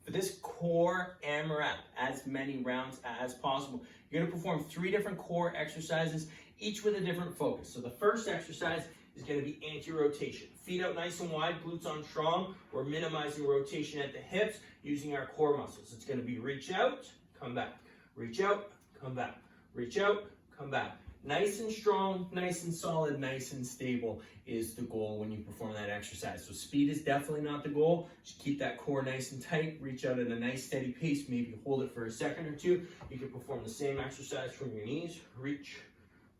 For this core AMRAP, as many rounds as possible, you're gonna perform 3 different core exercises, each with a different focus. So the first exercise is gonna be anti-rotation. Feet out nice and wide, glutes on strong. We're minimizing rotation at the hips using our core muscles. It's gonna be reach out, come back. Reach out, come back. Reach out, come back. Nice and strong, nice and solid, nice and stable is the goal when you perform that exercise. So speed is definitely not the goal. Just keep that core nice and tight. Reach out at a nice steady pace. Maybe hold it for a second or two. You can perform the same exercise from your knees. Reach,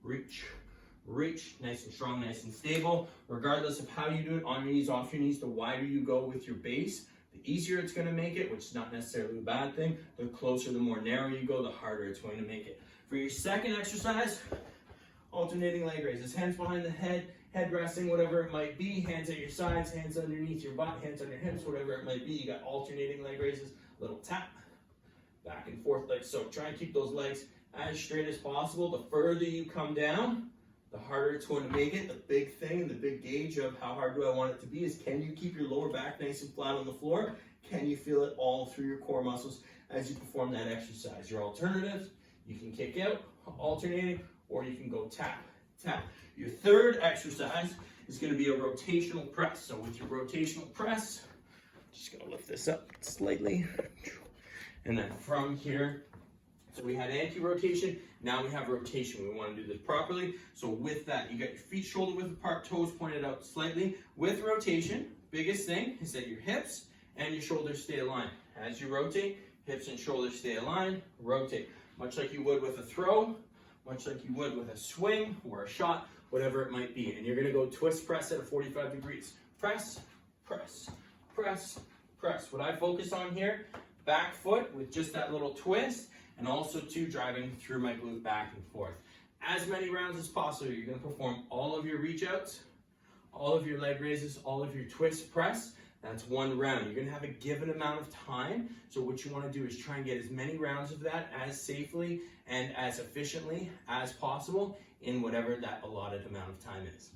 reach, reach. Nice and strong, nice and stable. Regardless of how you do it, on your knees, off your knees, the wider you go with your base, the easier it's going to make it, which is not necessarily a bad thing. The closer, the more narrow you go, the harder it's going to make it. For your second exercise, alternating leg raises. Hands behind the head, head resting, whatever it might be. Hands at your sides, hands underneath your butt, hands on your hips, whatever it might be. You got alternating leg raises, little tap, back and forth like so. Try and keep those legs as straight as possible. The further you come down, the harder it's going to make it. The big thing and the big gauge of how hard do I want it to be is, can you keep your lower back nice and flat on the floor? Can you feel it all through your core muscles as you perform that exercise? Your alternatives, you can kick out, alternating, or you can go tap, tap. Your third exercise is going to be a rotational press. So with your rotational press, just going to lift this up slightly. And then from here, so we had anti-rotation, now we have rotation. We want to do this properly. So with that, you got your feet shoulder width apart, toes pointed out slightly. With rotation, biggest thing is that your hips and your shoulders stay aligned. As you rotate, hips and shoulders stay aligned, rotate. Much like you would with a throw, much like you would with a swing or a shot, whatever it might be. And you're gonna go twist press at a 45 degrees. Press, press, press, press. What I focus on here, back foot with just that little twist, and also too driving through my glute back and forth. As many rounds as possible. You're gonna perform all of your reach outs, all of your leg raises, all of your twist press. That's 1 round. You're gonna have a given amount of time. So what you wanna do is try and get as many rounds of that as safely and as efficiently as possible in whatever that allotted amount of time is.